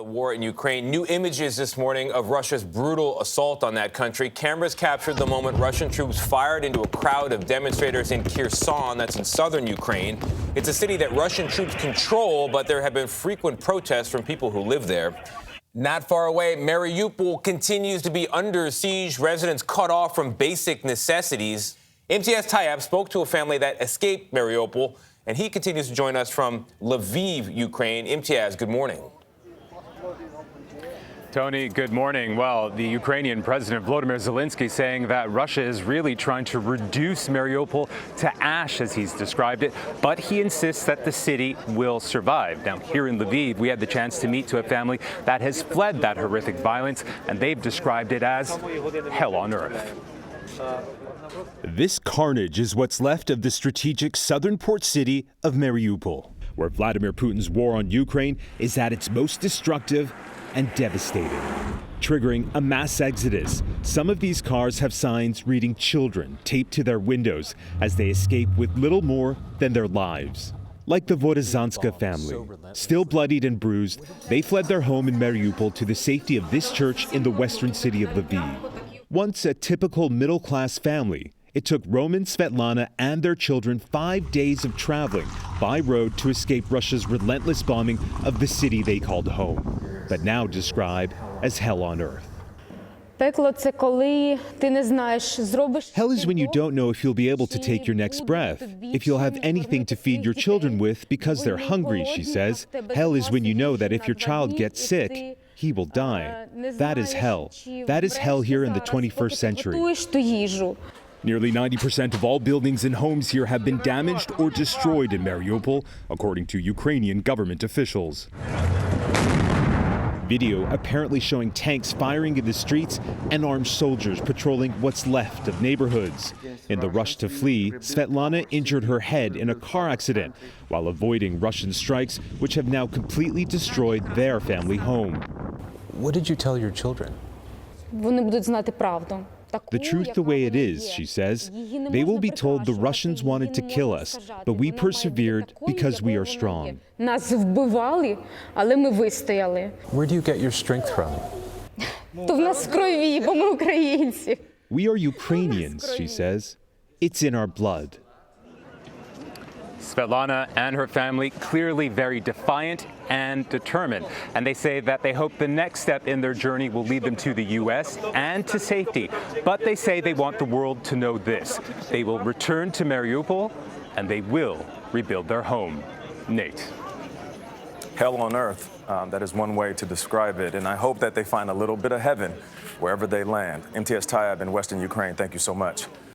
war in Ukraine. New images this morning of Russia's brutal assault on that country. Cameras captured the moment Russian troops fired into a crowd of demonstrators in Kherson, that's in southern Ukraine. It's a city that Russian troops control, but there have been frequent protests from people who live there. Not far away, Mariupol continues to be under siege, residents cut off from basic necessities. Imtiaz Tyab spoke to a family that escaped Mariupol, and he continues to join us from Lviv, Ukraine. Imtiaz, good morning. Tony, good morning. Well, the Ukrainian President Volodymyr Zelensky saying that Russia is really trying to reduce Mariupol to ash, as he's described it, but he insists that the city will survive. Now, here in Lviv, we had the chance to meet to a family that has fled that horrific violence, and they've described it as hell on earth. This carnage is what's left of the strategic southern port city of Mariupol, where Vladimir Putin's war on Ukraine is at its most destructive and devastating, triggering a mass exodus. Some of these cars have signs reading "children" taped to their windows as they escape with little more than their lives. Like the Vodozanska family, still bloodied and bruised, they fled their home in Mariupol to the safety of this church in the western city of Lviv. Once a typical middle-class family, it took Roman, Svetlana, and their children 5 days of traveling by road to escape Russia's relentless bombing of the city they called home, but now describe as hell on earth. Hell is when you don't know if you'll be able to take your next breath, if you'll have anything to feed your children with because they're hungry, she says. Hell is when you know that if your child gets sick, he will die. That is hell. That is hell here in the 21st century. Nearly 90% of all buildings and homes here have been damaged or destroyed in Mariupol, according to Ukrainian government officials. Video apparently showing tanks firing in the streets and armed soldiers patrolling what's left of neighborhoods. In the rush to flee, Svetlana injured her head in a car accident while avoiding Russian strikes, which have now completely destroyed their family home. What did you tell your children? The truth the way it is, she says. They will be told the Russians wanted to kill us, but we persevered because we are strong. Where do you get your strength from? We are Ukrainians, she says. It's in our blood. Svetlana and her family clearly very defiant and determined. And they say that they hope the next step in their journey will lead them to the U.S. and to safety. But they say they want the world to know this. They will return to Mariupol and they will rebuild their home. Nate. Hell on earth. That is one way to describe it. And I hope that they find a little bit of heaven wherever they land. Imtiaz Tyab in Western Ukraine, thank you so much.